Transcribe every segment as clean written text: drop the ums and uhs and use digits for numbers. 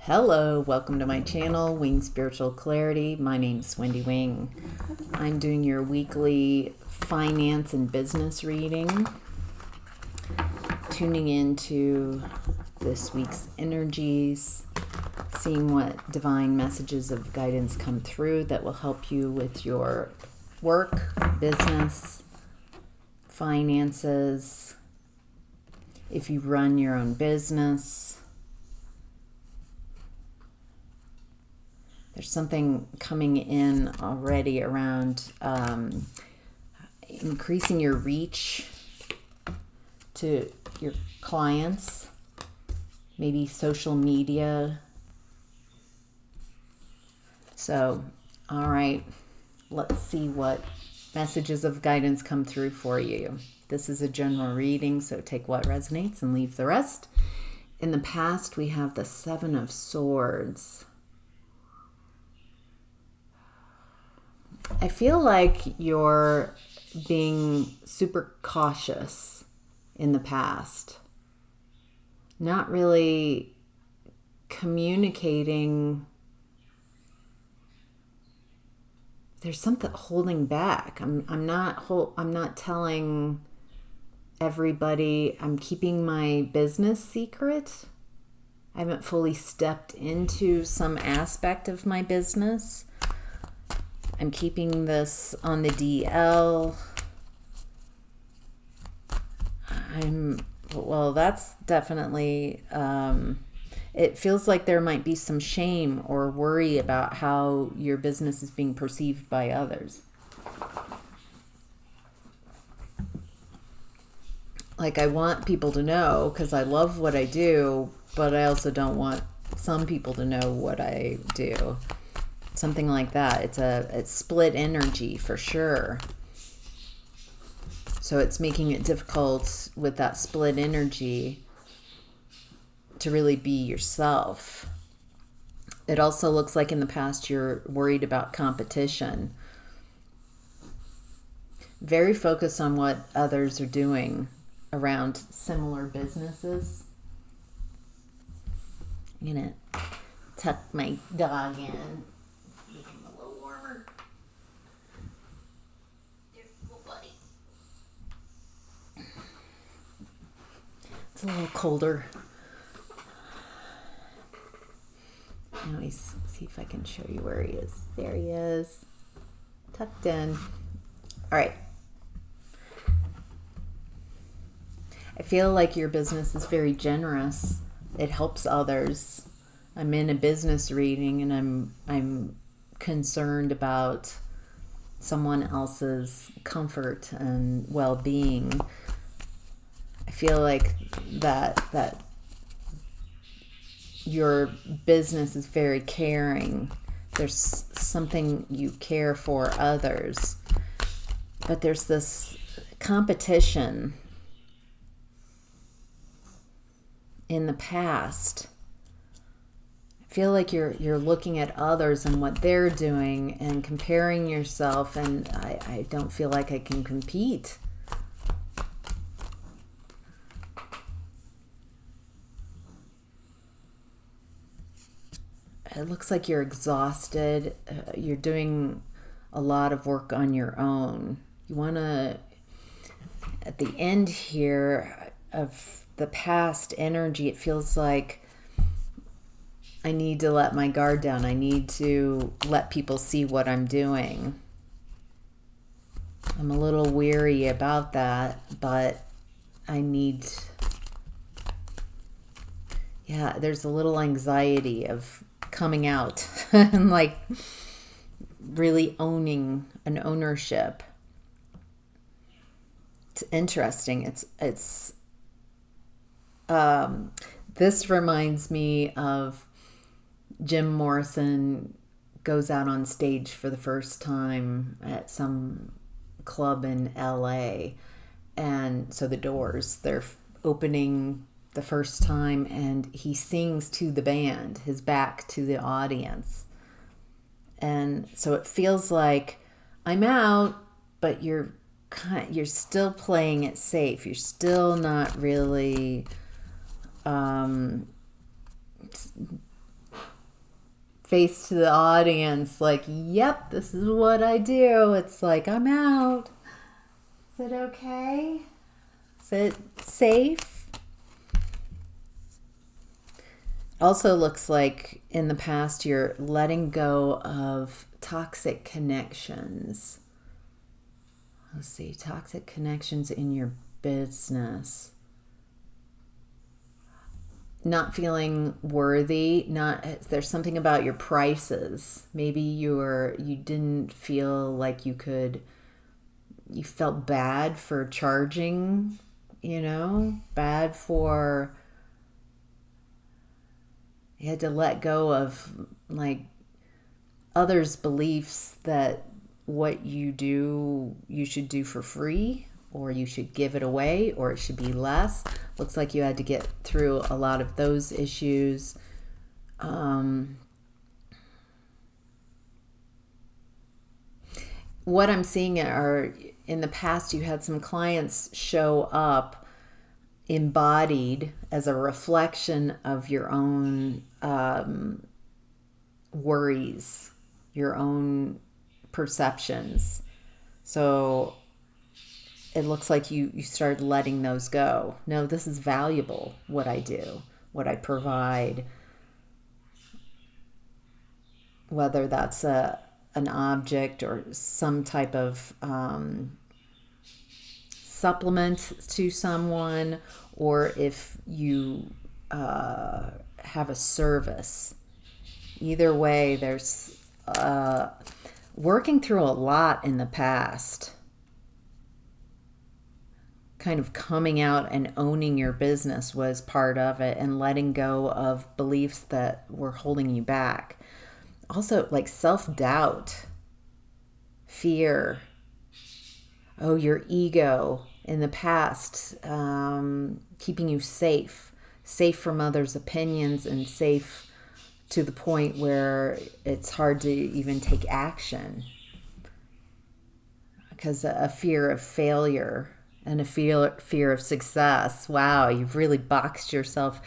Hello, welcome to my channel, Wing Spiritual Clarity. My name's Wendy Wing. I'm doing your weekly finance and business reading, tuning into this week's energies, seeing what divine messages of guidance come through that will help you with your work, business, finances, if you run your own business. There's something coming in already around increasing your reach to your clients, maybe social media. So, all right, let's see what messages of guidance come through for you. This is a general reading, so take what resonates and leave the rest. In the past, we have the Seven of Swords. I feel like you're being super cautious in the past, not really communicating. There's something holding back. I'm not telling everybody. I'm keeping my business secret. I haven't fully stepped into some aspect of my business. I'm keeping this on the DL. That's definitely, it feels like there might be some shame or worry about how your business is being perceived by others. Like, I want people to know because I love what I do, but I also don't want some people to know what I do. Something like that. It's split energy for sure. So it's making it difficult with that split energy to really be yourself. It also looks like in the past you're worried about competition. Very focused on what others are doing around similar businesses. I'm gonna tuck my dog in. It's a little colder. Anyways, see if I can show you where he is. There he is. Tucked in. All right. I feel like your business is very generous. It helps others. I'm in a business reading and I'm concerned about someone else's comfort and well-being. I feel like that your business is very caring. There's something you care for others, but there's this competition in the past. I feel like you're looking at others and what they're doing and comparing yourself, and I don't feel like I can compete. It looks like you're exhausted. You're doing a lot of work on your own. You want to, at the end here of the past energy, it feels like I need to let my guard down. I need to let people see what I'm doing. I'm a little weary about that, but I need... Yeah, there's a little anxiety of coming out and like really owning an ownership. It's interesting. It's this reminds me of Jim Morrison goes out on stage for the first time at some club in LA, and so the Doors, they're opening the first time, and he sings to the band, his back to the audience. And so it feels like I'm out, but you're still playing it safe. You're still not really face to the audience like, yep, this is what I do. It's like, I'm out. Is it okay? Is it safe? Also looks like in the past you're letting go of toxic connections. Let's see, toxic connections in your business. Not feeling worthy, there's something about your prices. Maybe you didn't feel like you felt bad for charging, bad for, you had to let go of like others' beliefs that what you do, you should do for free, or you should give it away, or it should be less. Looks like you had to get through a lot of those issues. What I'm seeing are, in the past, you had some clients show up embodied as a reflection of your own worries, your own perceptions. So it looks like you started letting those go. No, this is valuable, what I do, what I provide, whether that's an object or some type of supplement to someone, or if you have a service. Either way, there's working through a lot in the past. Kind of coming out and owning your business was part of it, and letting go of beliefs that were holding you back. Also, like self-doubt, fear, your ego in the past, keeping you safe from others' opinions, and safe to the point where it's hard to even take action because a fear of failure and a fear of success. Wow, you've really boxed yourself.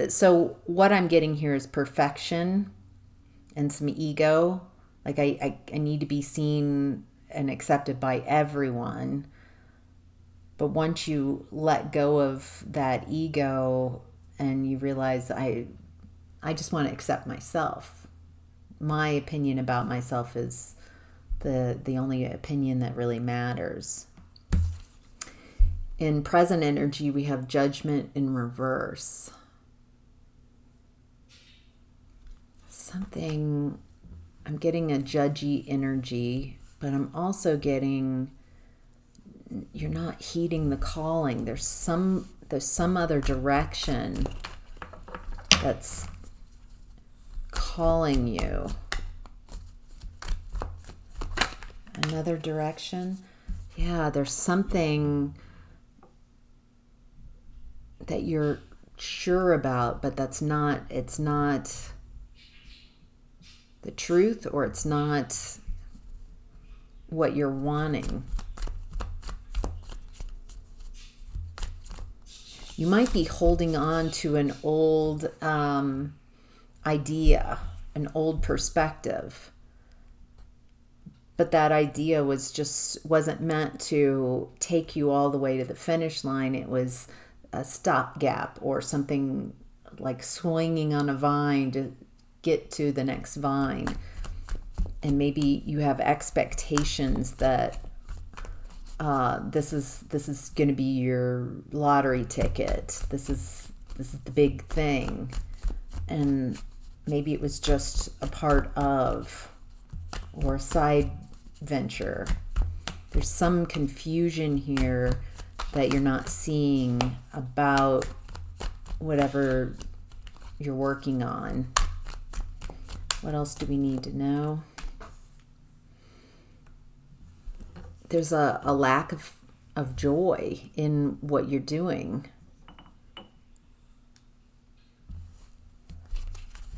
So what I'm getting here is perfection and some ego. Like I need to be seen and accepted by everyone. But once you let go of that ego and you realize I just want to accept myself. My opinion about myself is the only opinion that really matters. In present energy, we have judgment in reverse. I'm getting a judgy energy, but I'm also getting, you're not heeding the calling. There's some other direction that's calling you. Another direction? Yeah, there's something that you're sure about, but it's not the truth, or it's not what you're wanting. You might be holding on to an old idea, an old perspective, but that idea wasn't meant to take you all the way to the finish line. It was a stopgap, or something like swinging on a vine to get to the next vine. And maybe you have expectations that this is going to be your lottery ticket. This is the big thing, and maybe it was just a part of, or a side venture. There's some confusion here that you're not seeing about whatever you're working on. What else do we need to know? There's a lack of joy in what you're doing.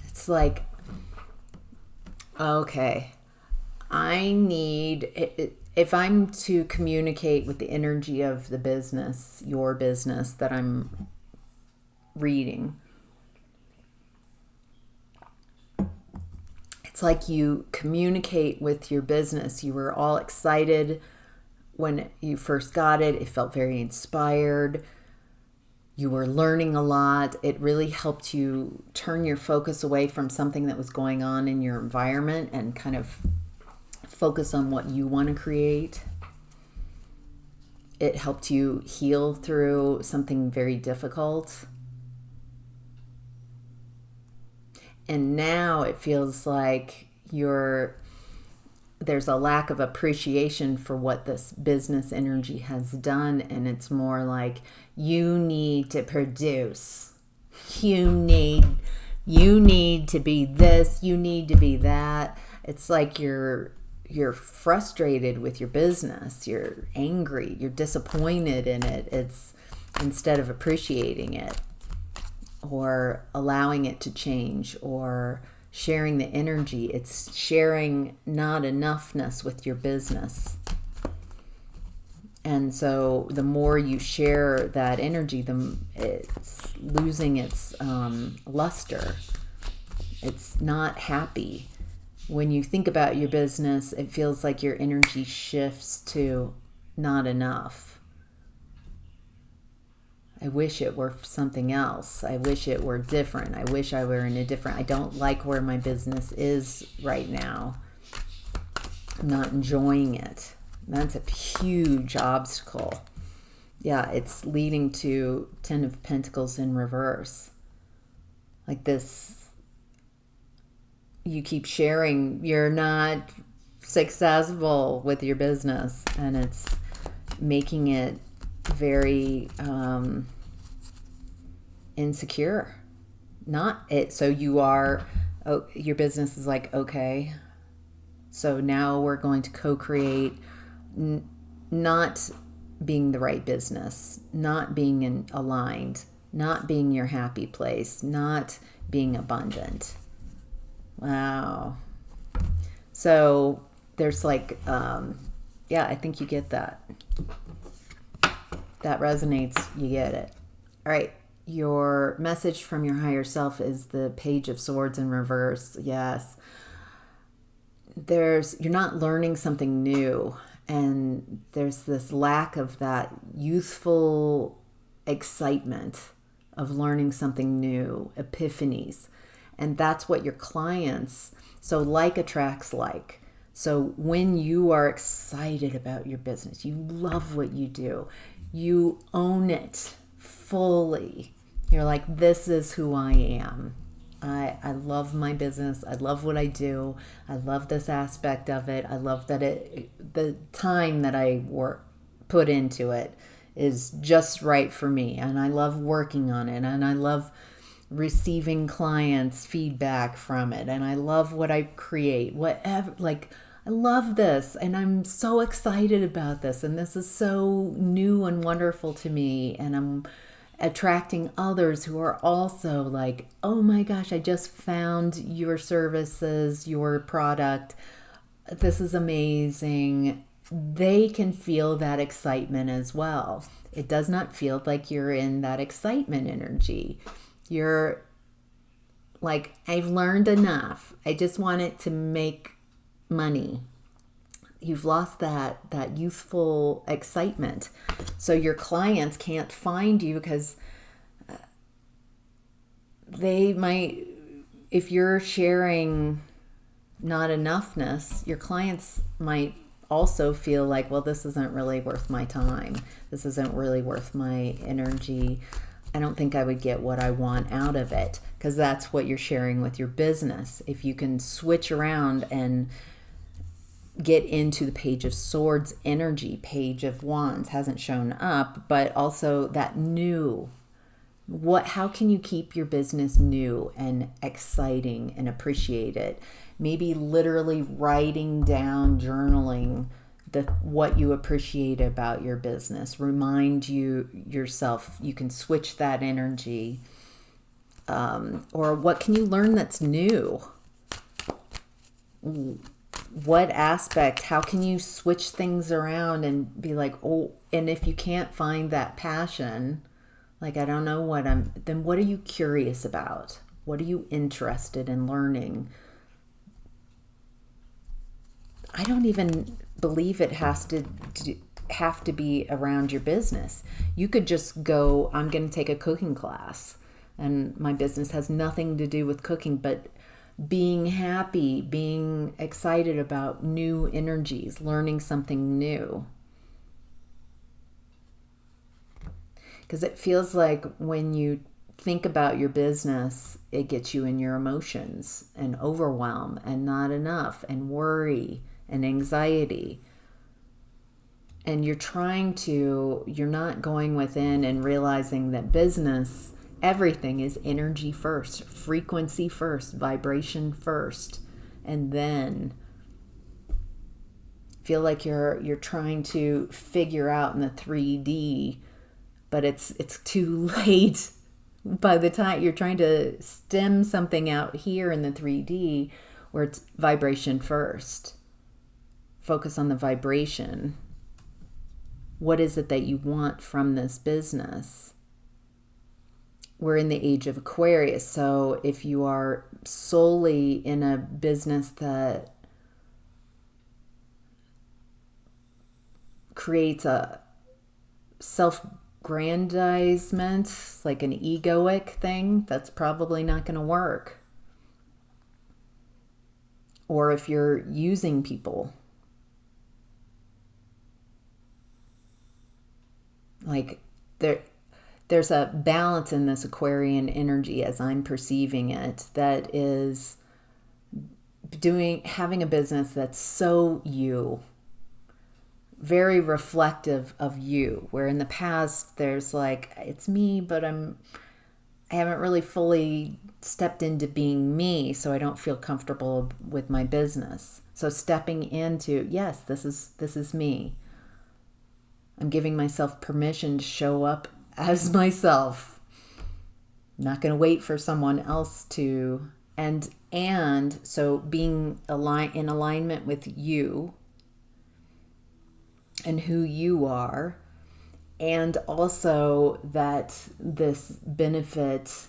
It's like, okay, if I'm to communicate with the energy of the business, your business that I'm reading, it's like you communicate with your business. You were all excited when you first got it. It felt very inspired. You were learning a lot. It really helped you turn your focus away from something that was going on in your environment and kind of focus on what you want to create. It helped you heal through something very difficult. And now it feels like there's a lack of appreciation for what this business energy has done, and it's more like you need to produce. You need to be this, you need to be that. It's like you're frustrated with your business, you're angry, you're disappointed in it. It's instead of appreciating it or allowing it to change or sharing the energy, it's sharing not enoughness with your business. And so the more you share that energy, it's losing its luster. It's not happy. When you think about your business, it feels like your energy shifts to not enough. I wish it were something else. I wish it were different. I wish I were I don't like where my business is right now. I'm not enjoying it. That's a huge obstacle. Yeah, it's leading to 10 of Pentacles in reverse. Like this, you keep sharing, you're not successful with your business, and it's making it very insecure. Not it. So your business is like, okay, so now we're going to co-create not being the right business, not being aligned, not being your happy place, not being abundant. Wow. So there's like, I think you get that. That resonates, you get it. All right, your message from your higher self is the Page of Swords in reverse. Yes. You're not learning something new, and there's this lack of that youthful excitement of learning something new, epiphanies. And that's what your clients, so like attracts like. So when you are excited about your business, you love what you do, you own it fully. You're like, this is who I am. I love my business. I love what I do. I love this aspect of it. I love that the time that I put into it is just right for me. And I love working on it. And I love receiving clients' feedback from it. And I love what I create. Whatever, like, I love this. And I'm so excited about this. And this is so new and wonderful to me. And I'm attracting others who are also like, oh my gosh, I just found your services, your product. This is amazing. They can feel that excitement as well. It does not feel like you're in that excitement energy. You're like, I've learned enough. I just want it to make money. You've lost that youthful excitement. So your clients can't find you because they might, if you're sharing not enoughness, your clients might also feel like, well, this isn't really worth my time. This isn't really worth my energy. I don't think I would get what I want out of it, because that's what you're sharing with your business. If you can switch around and get into the Page of Swords energy, Page of Wands hasn't shown up, but also that new. How can you keep your business new and exciting and appreciate it? Maybe literally writing down, journaling what you appreciate about your business. Remind yourself you can switch that energy. Or what can you learn that's new? What aspect, how can you switch things around and be like, oh, and if you can't find that passion, like, I don't know then what are you curious about? What are you interested in learning? I don't even believe it has to have to be around your business. You could just go, I'm going to take a cooking class, and my business has nothing to do with cooking, but being happy, being excited about new energies, learning something new. Because it feels like when you think about your business, it gets you in your emotions and overwhelm and not enough and worry and anxiety. And you're not going within and realizing that business, everything is energy first, frequency first, vibration first, and then feel like you're trying to figure out in the 3D, but it's too late. By the time you're trying to stem something out here in the 3D, where it's vibration first, focus on the vibration. What is it that you want from this business? We're in the age of Aquarius, so if you are solely in a business that creates a self-grandizement, like an egoic thing, that's probably not going to work. Or if you're using people, like there's a balance in this Aquarian energy as I'm perceiving it, that is having a business that's so you, very reflective of you, where in the past there's like, it's me, but I haven't really fully stepped into being me, so I don't feel comfortable with my business. So stepping into, yes, this is me. I'm giving myself permission to show up as myself. I'm not going to wait for someone else to, and so being in alignment with you and who you are, and also that this benefit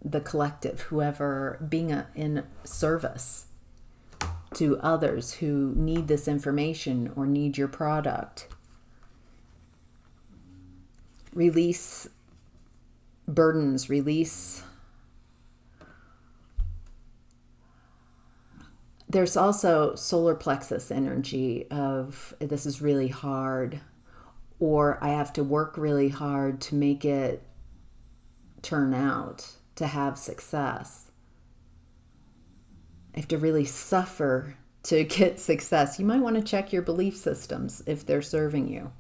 the collective, whoever, being in service to others who need this information or need your product. Release burdens, release. There's also solar plexus energy of, this is really hard, or I have to work really hard to make it turn out, to have success. I have to really suffer to get success. You might want to check your belief systems if they're serving you.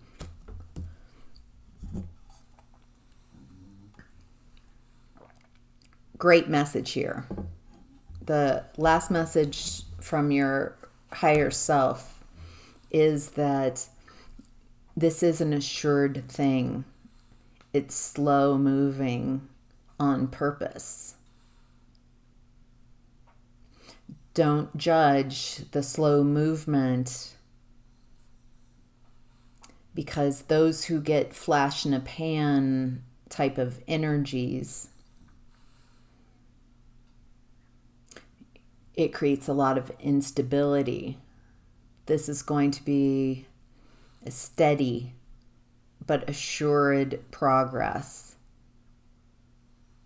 Great message here. The last message from your higher self is that this is an assured thing. It's slow moving on purpose. Don't judge the slow movement, because those who get flash in a pan type of energies, it creates a lot of instability. This is going to be a steady but assured progress.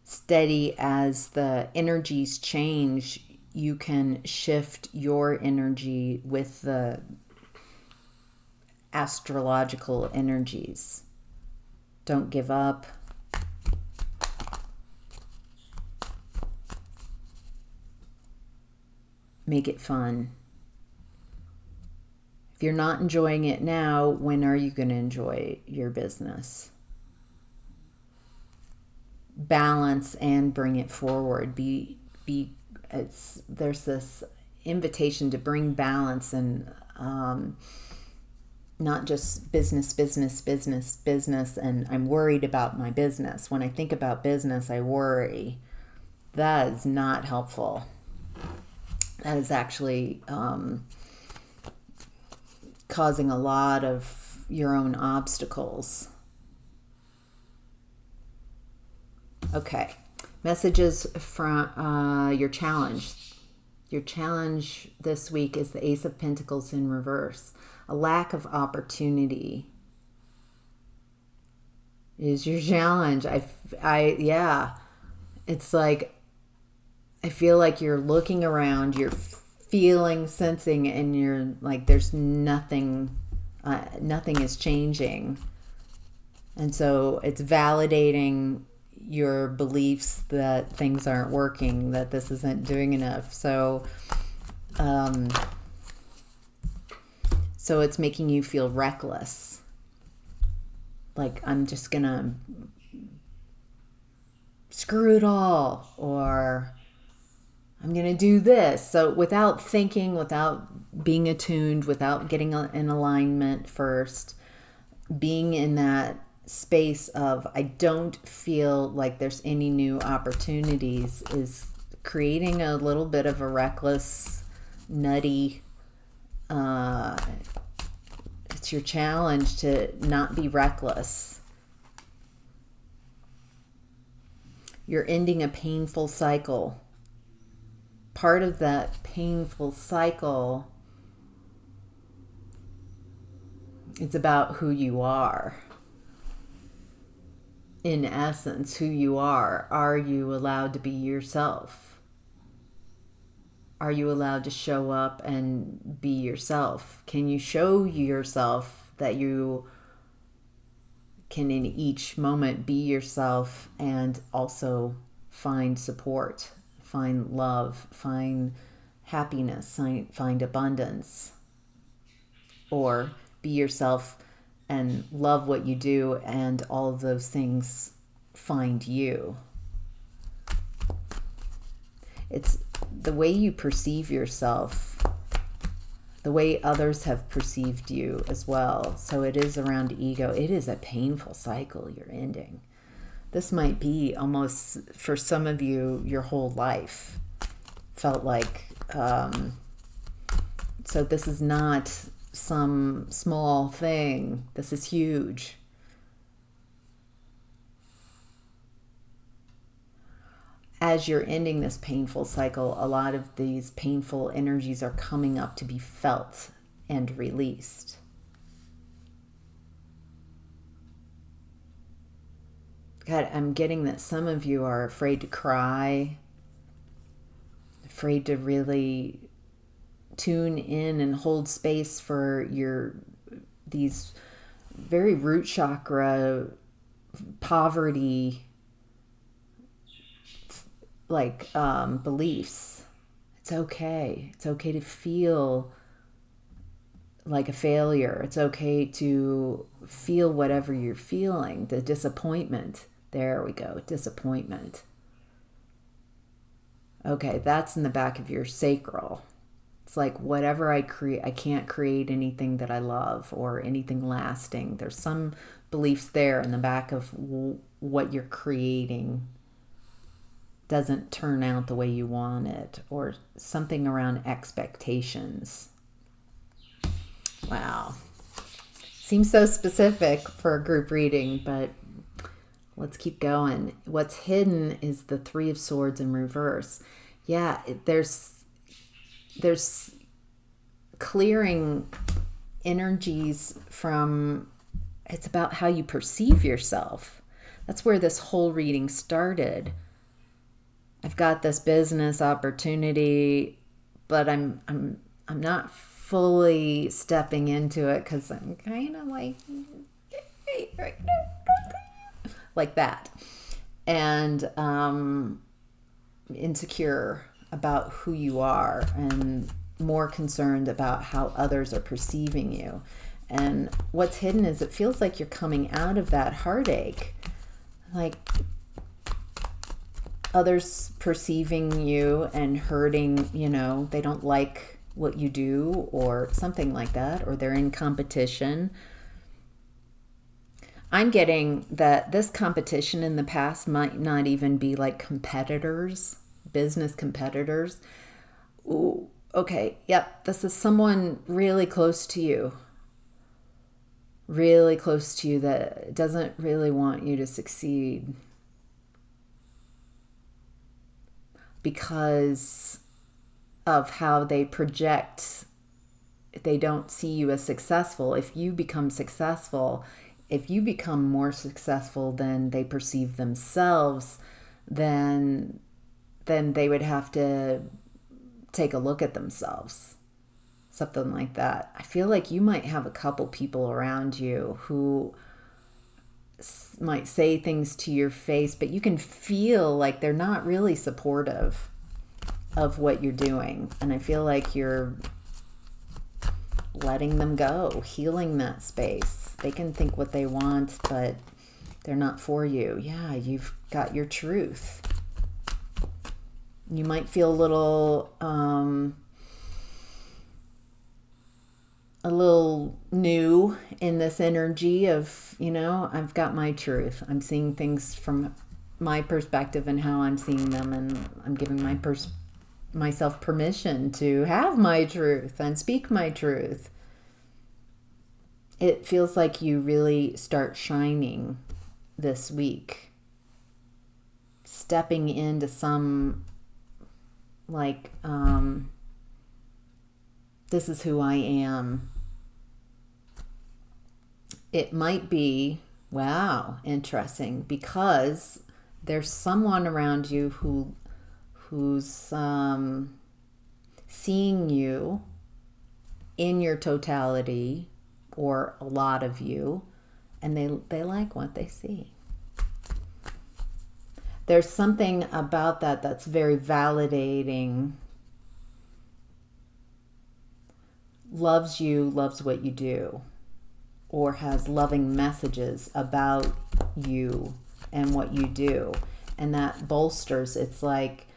Steady as the energies change, you can shift your energy with the astrological energies. Don't give up. Make it fun. If you're not enjoying it now, when are you going to enjoy your business? Balance and bring it forward. There's this invitation to bring balance, and not just business, and I'm worried about my business. When I think about business, I worry. That is not helpful. That is actually causing a lot of your own obstacles. Okay. Messages from your challenge. Your challenge this week is the Ace of Pentacles in reverse. A lack of opportunity is your challenge. Yeah. It's like, I feel like you're looking around, you're feeling, sensing, and you're like, there's nothing, nothing is changing. And so it's validating your beliefs that things aren't working, that this isn't doing enough. So it's making you feel reckless. Like, I'm just gonna screw it all, or I'm gonna do this. So without thinking, without being attuned, without getting in alignment first, being in that space of I don't feel like there's any new opportunities is creating a little bit of a reckless, nutty, it's your challenge to not be reckless. You're ending a painful cycle. Part of that painful cycle, it's about who you are. In essence, who you are. Are you allowed to be yourself? Are you allowed to show up and be yourself? Can you show yourself that you can in each moment be yourself and also find support, find love, find happiness, find abundance? Or be yourself and love what you do, and all of those things find you. It's the way you perceive yourself, the way others have perceived you as well. So it is around ego. It is a painful cycle you're ending. This might be almost, for some of you, your whole life felt like. So this is not some small thing. This is huge. As you're ending this painful cycle, a lot of these painful energies are coming up to be felt and released. God, I'm getting that some of you are afraid to cry, afraid to really tune in and hold space for these very root chakra poverty beliefs. It's okay. It's okay to feel like a failure. It's okay to feel whatever you're feeling. The disappointment. There we go. Disappointment. Okay, that's in the back of your sacral. It's like whatever I create, I can't create anything that I love or anything lasting. There's some beliefs there in the back of what you're creating doesn't turn out the way you want it, or something around expectations. Wow. Seems so specific for a group reading, but let's keep going. What's hidden is the Three of Swords in reverse. Yeah, there's clearing energies from, it's about how you perceive yourself. That's where this whole reading started. I've got this business opportunity, but I'm not fully stepping into it because I'm kind of like that, and insecure about who you are and more concerned about how others are perceiving you. And what's hidden is it feels like you're coming out of that heartache, like others perceiving you and hurting, they don't like what you do or something like that, or they're in competition. I'm getting that this competition in the past might not even be like competitors, business competitors. Ooh, okay, yep, this is someone really close to you that doesn't really want you to succeed, because of how they project. They don't see you as successful. If you become successful, if you become more successful than they perceive themselves, then they would have to take a look at themselves. Something like that. I feel like you might have a couple people around you who might say things to your face, but you can feel like they're not really supportive of what you're doing. And I feel like you're letting them go, healing that space. They can think what they want, but they're not for you. Yeah, you've got your truth. You might feel a little new in this energy of, I've got my truth. I'm seeing things from my perspective and how I'm seeing them, and I'm giving myself permission to have my truth and speak my truth. It feels like you really start shining this week, stepping into some this is who I am. It might be, wow, interesting, because there's someone around you who's seeing you in your totality, or a lot of you, and they like what they see. There's something about that that's very validating. Loves you, loves what you do, or has loving messages about you and what you do. And that bolsters, it's like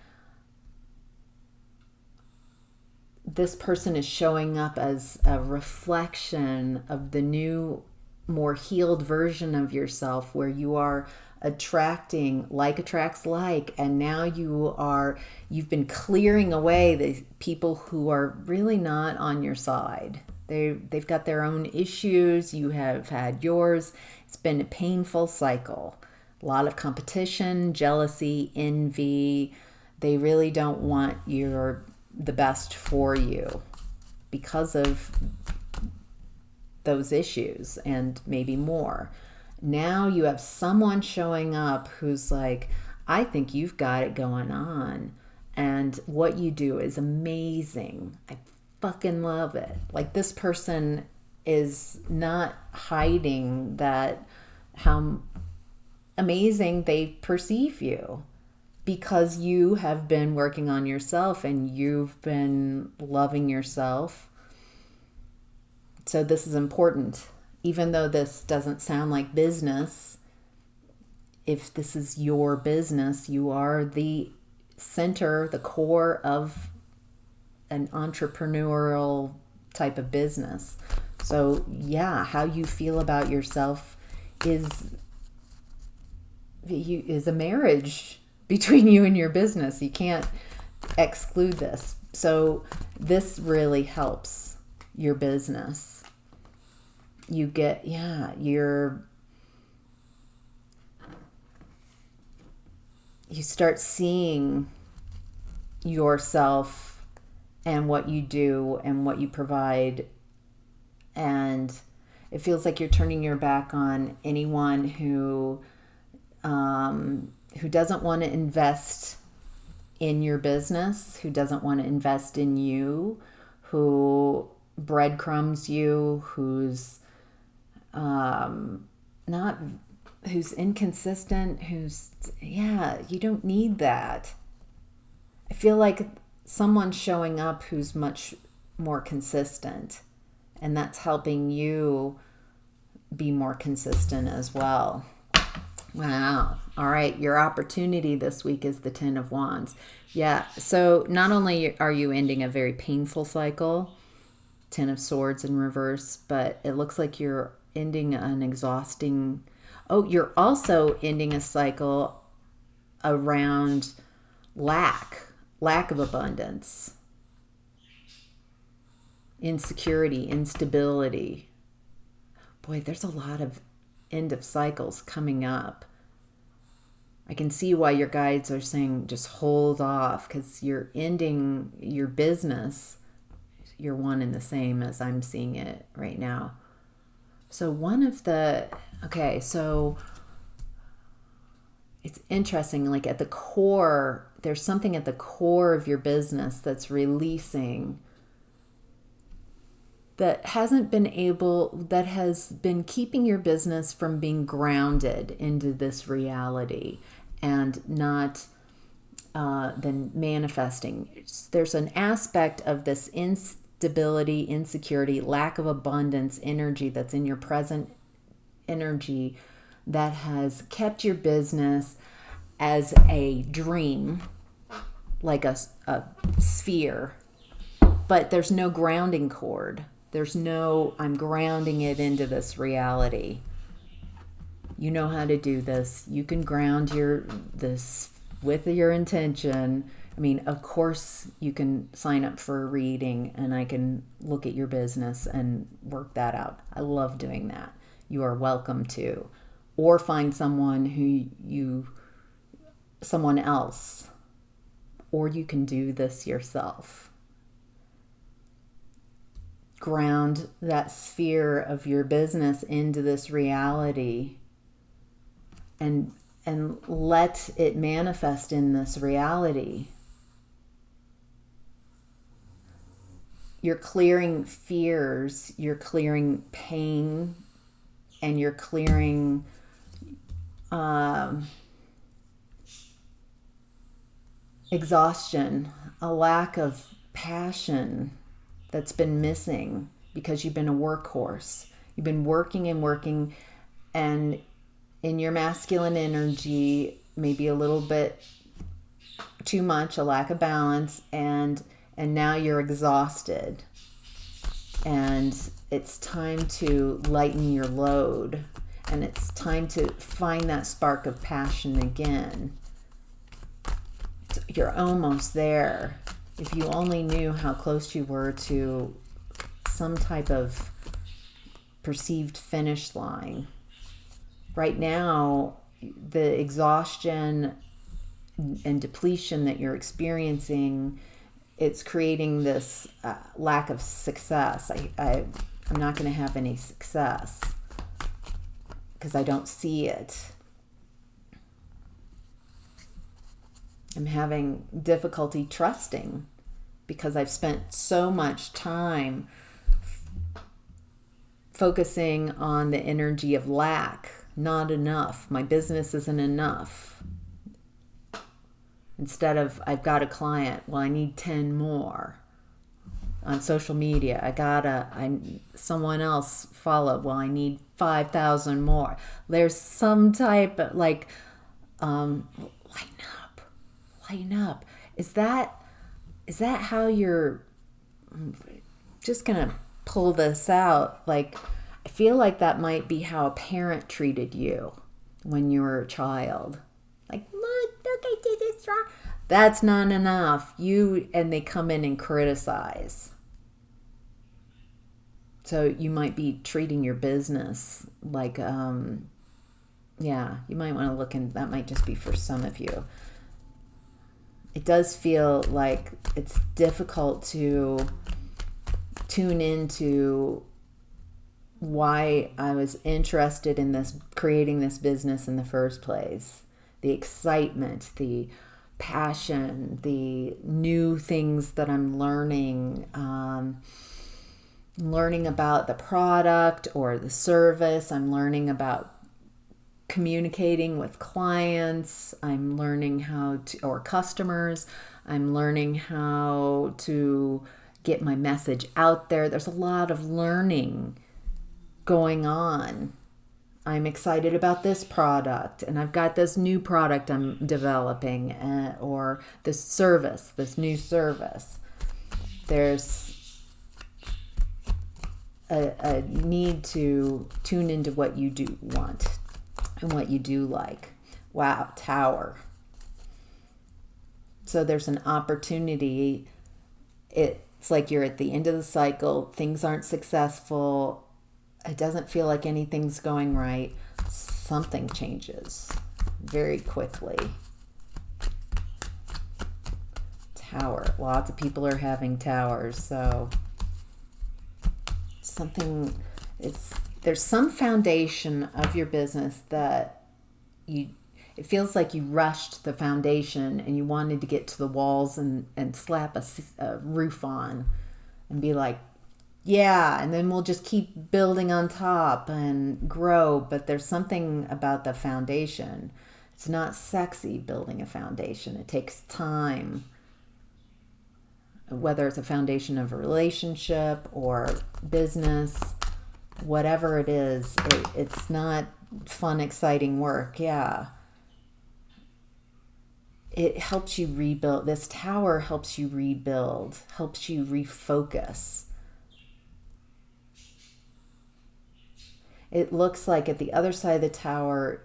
this person is showing up as a reflection of the new, more healed version of yourself, where you are attracting, like attracts like, and now you've been clearing away the people who are really not on your side. They've got their own issues, you have had yours. It's been a painful cycle. A lot of competition, jealousy, envy. They really don't want the best for you because of those issues, and maybe more. Now you have someone showing up who's like, I think you've got it going on, and what you do is amazing. I fucking love it. Like, this person is not hiding that how amazing they perceive you, because you have been working on yourself and you've been loving yourself. So this is important. Even though this doesn't sound like business, if this is your business, you are the center, the core of an entrepreneurial type of business. So yeah, how you feel about yourself is a marriage between you and your business. You can't exclude this. So this really helps your business. You get, you start seeing yourself and what you do and what you provide, and it feels like you're turning your back on anyone who doesn't want to invest in your business, who doesn't want to invest in you, who breadcrumbs you, who's inconsistent, you don't need that. I feel like someone's showing up who's much more consistent, and that's helping you be more consistent as well. Wow. All right. Your opportunity this week is the 10 of Wands. Yeah. So not only are you ending a very painful cycle, 10 of Swords in reverse, but it looks like you're ending an exhausting... Oh, you're also ending a cycle around lack of abundance, insecurity, instability. Boy, there's a lot of end of cycles coming up. I can see why your guides are saying just hold off, because you're ending your business. You're one and the same as I'm seeing it right now. So so it's interesting, like at the core, there's something at the core of your business that's releasing, that has been keeping your business from being grounded into this reality and not then manifesting. There's an aspect of this instability, insecurity, lack of abundance energy that's in your present energy that has kept your business as a dream, like a sphere, but there's no grounding cord. There's no, I'm grounding it into this reality. You know how to do this. You can ground this with your intention. I mean, of course, you can sign up for a reading and I can look at your business and work that out. I love doing that. You are welcome to. Or find someone someone else. Or you can do this yourself. Ground that sphere of your business into this reality and let it manifest in this reality. You're clearing fears, you're clearing pain, and you're clearing exhaustion, a lack of passion that's been missing because you've been a workhorse. You've been working and working, and in your masculine energy, maybe a little bit too much, a lack of balance, and now you're exhausted. And it's time to lighten your load, and it's time to find that spark of passion again. You're almost there. If you only knew how close you were to some type of perceived finish line. Right now, the exhaustion and depletion that you're experiencing, it's creating this lack of success. I'm not going to have any success because I don't see it. I'm having difficulty trusting because I've spent so much time focusing on the energy of lack, not enough. My business isn't enough. Instead of, I've got a client, well, I need 10 more. On social media, someone else followed, well, I need 5,000 more. There's some type of lighten up. Is that how you're just gonna pull this out? Like, I feel like that might be how a parent treated you when you were a child. Like, look, I did this wrong. That's not enough. And they come in and criticize. So you might be treating your business like, you might want to look in, that might just be for some of you. It does feel like it's difficult to tune into why I was interested in creating this business in the first place. The excitement, the passion, the new things that I'm learning, learning about the product or the service. I'm learning about communicating with clients. I'm learning or customers. I'm learning how to get my message out there. There's a lot of learning going on. I'm excited about this product, and I've got this new product I'm developing, or this new service. There's a need to tune into what you do want and what you do like. Wow, Tower. So there's an opportunity. It's like you're at the end of the cycle. Things aren't successful. It doesn't feel like anything's going right. Something changes. very quickly. Tower. Lots of people are having towers, so there's some foundation of your business that it feels like you rushed the foundation and you wanted to get to the walls and slap a roof on and be like, yeah, and then we'll just keep building on top and grow. But there's something about the foundation. It's not sexy building a foundation. It takes time. Whether it's a foundation of a relationship or business, whatever it is, it's not fun, exciting work. Yeah. It helps you rebuild. This tower helps you rebuild, helps you refocus. It looks like at the other side of the tower,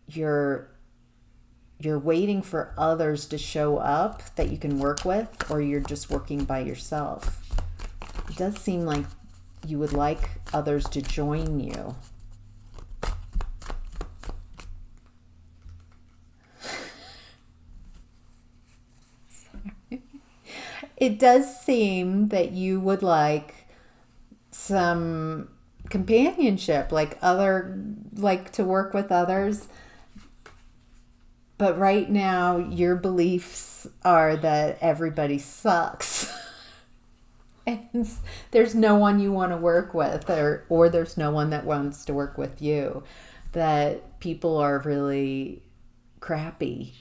you're waiting for others to show up that you can work with, or you're just working by yourself. It does seem like you would like others to join you. It does seem that you would like some companionship, like to work with others. But right now, your beliefs are that everybody sucks. And there's no one you want to work with, or there's no one that wants to work with you. That people are really crappy.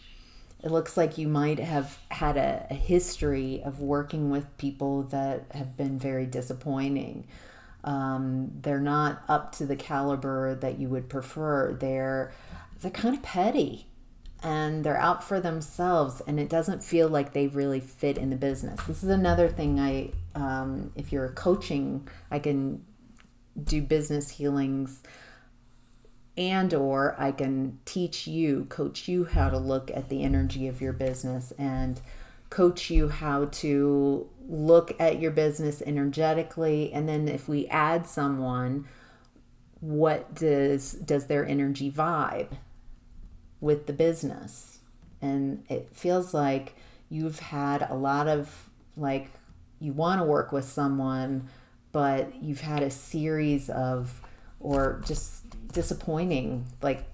It looks like you might have had a history of working with people that have been very disappointing. They're not up to the caliber that you would prefer. They're kind of petty. And they're out for themselves, and it doesn't feel like they really fit in the business. This is another thing if you're coaching, I can do business healings, or I can coach you how to look at the energy of your business and coach you how to look at your business energetically. And then if we add someone, what does their energy vibe with the business? And it feels like you've had a lot of, like, you want to work with someone, but you've had a series of, or just disappointing, like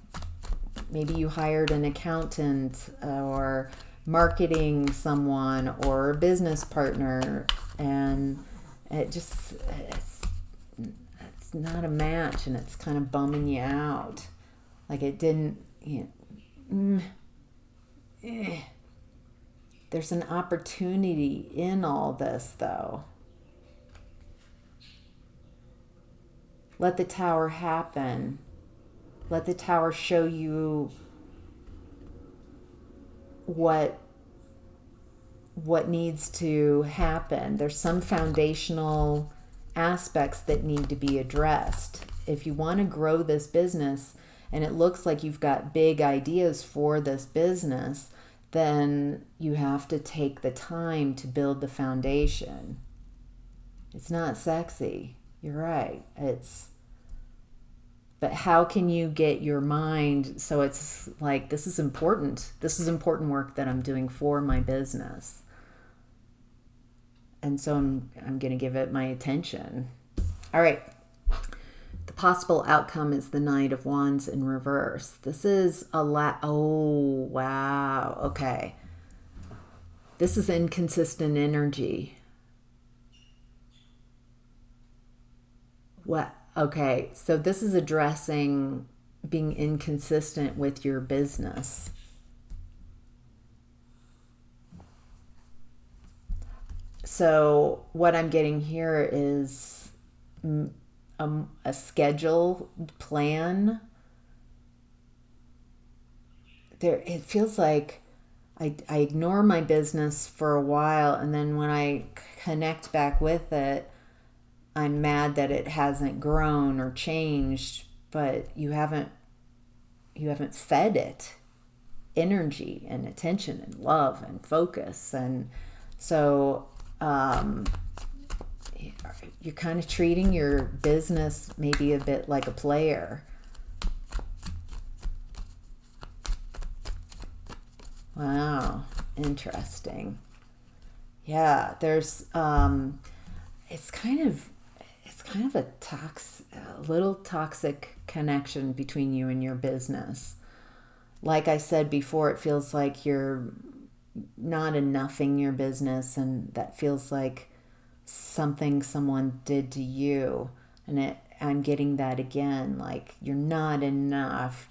maybe you hired an accountant or marketing someone or a business partner, and it's not a match, and it's kind of bumming you out. Like it didn't, There's an opportunity in all this, though. Let the tower happen. Let the tower show you what needs to happen. There's some foundational aspects that need to be addressed. If you want to grow this business, and it looks like you've got big ideas for this business, then you have to take the time to build the foundation. It's not sexy. You're right. But how can you get your mind so it's like, this is important. This is important work that I'm doing for my business. And so I'm going to give it my attention. All right. The possible outcome is the Knight of Wands in reverse. This is oh, wow. Okay. This is inconsistent energy. What? Okay. So this is addressing being inconsistent with your business. So what I'm getting here is a schedule plan. It feels like I ignore my business for a while, and then when I connect back with it, I'm mad that it hasn't grown or changed. But you haven't fed it energy and attention and love and focus, and so you're kind of treating your business maybe a bit like a player. Wow. Interesting. Yeah, there's it's kind of a little toxic connection between you and your business. Like I said before, it feels like you're not enoughing your business, and that feels like something someone did to you. And I'm getting that again, like you're not enough.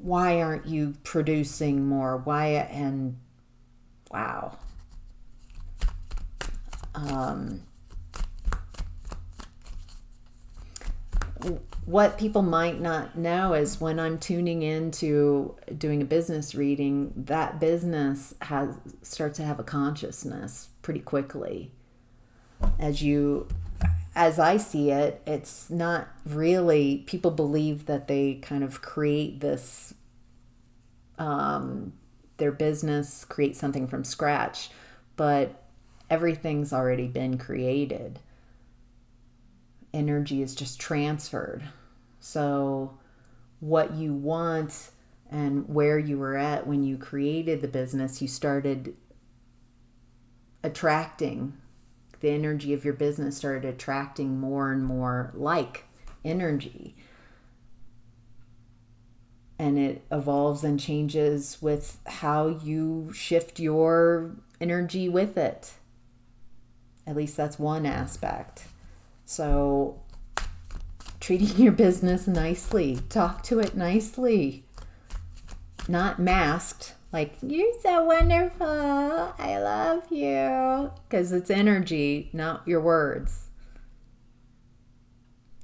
Why aren't you producing more? Why? And wow. Um, what people might not know is when I'm tuning into doing a business reading, that business starts to have a consciousness pretty quickly. As I see it, it's not really, people believe that they kind of create this, their business, create something from scratch, but everything's already been created. Energy is just transferred. So what you want and where you were at when you created the business, you started attracting, the energy of your business started attracting more and more like energy. And it evolves and changes with how you shift your energy with it. At least that's one aspect. So treating your business nicely, talk to it nicely, not masked, like, you're so wonderful, I love you, because it's energy, not your words.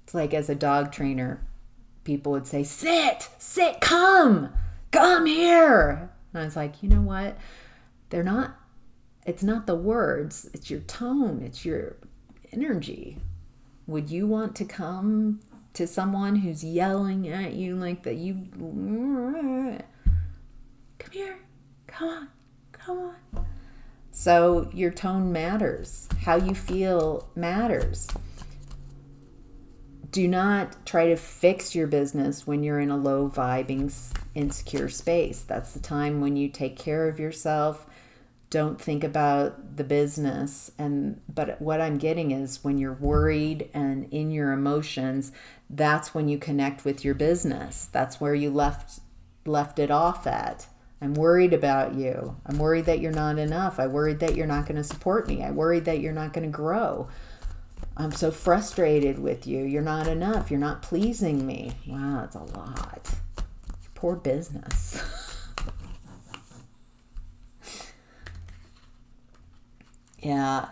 It's like as a dog trainer, people would say, sit, come here. And I was like, you know what? It's not the words, it's your tone, it's your energy. Would you want to come to someone who's yelling at you like that? Come here, come on. So your tone matters. How you feel matters. Do not try to fix your business when you're in a low vibing, insecure space. That's the time when you take care of yourself. Don't think about the business. But what I'm getting is when you're worried and in your emotions, that's when you connect with your business. That's where you left it off at. I'm worried about you. I'm worried that you're not enough. I'm worried that you're not going to support me. I'm worried that you're not going to grow. I'm so frustrated with you. You're not enough. You're not pleasing me. Wow, that's a lot. Poor business. Yeah,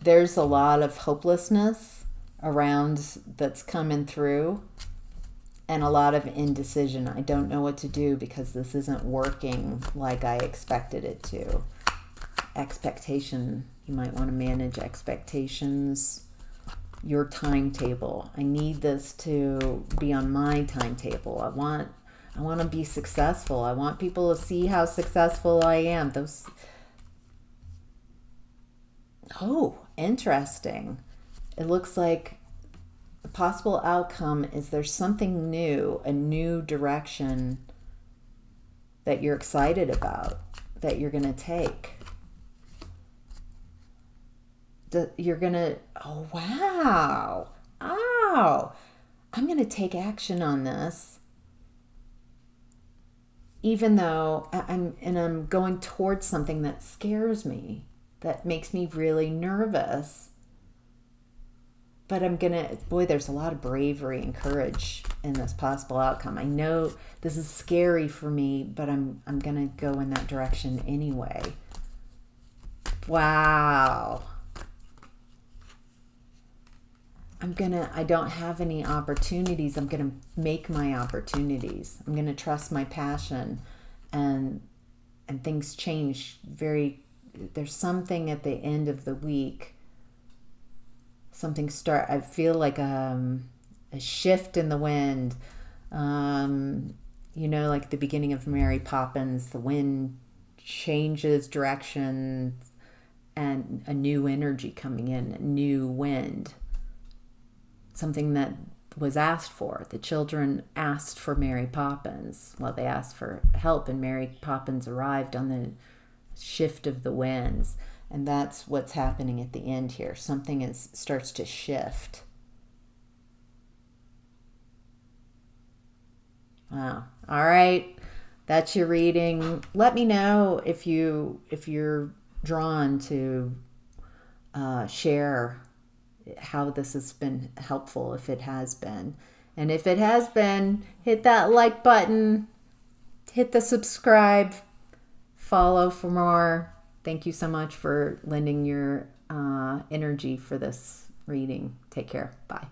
there's a lot of hopelessness around that's coming through, and a lot of indecision. I don't know what to do because this isn't working like I expected it to. Expectation. You might want to manage expectations. Your timetable. I need this to be on my timetable. I want to be successful. I want people to see how successful I am. Oh, interesting. It looks like the possible outcome is there's something new, a new direction that you're excited about, that you're going to take. You're going to, oh, wow. Oh, I'm going to take action on this. Even though I'm going towards something that scares me, that makes me really nervous. But there's a lot of bravery and courage in this possible outcome. I know this is scary for me, but I'm going to go in that direction anyway. Wow. I don't have any opportunities. I'm going to make my opportunities. I'm going to trust my passion, and things change there's something at the end of the week. I feel like a shift in the wind. Like the beginning of Mary Poppins, the wind changes direction and a new energy coming in, a new wind. Something that was asked for. The children asked for Mary Poppins. Well, they asked for help, and Mary Poppins arrived on the shift of the winds. And that's what's happening at the end here. Something starts to shift. Wow. All right. That's your reading. Let me know if you're drawn to share how this has been helpful, if it has been. And if it has been, hit that like button, hit the subscribe, follow for more. Thank you so much for lending your energy for this reading. Take care. Bye.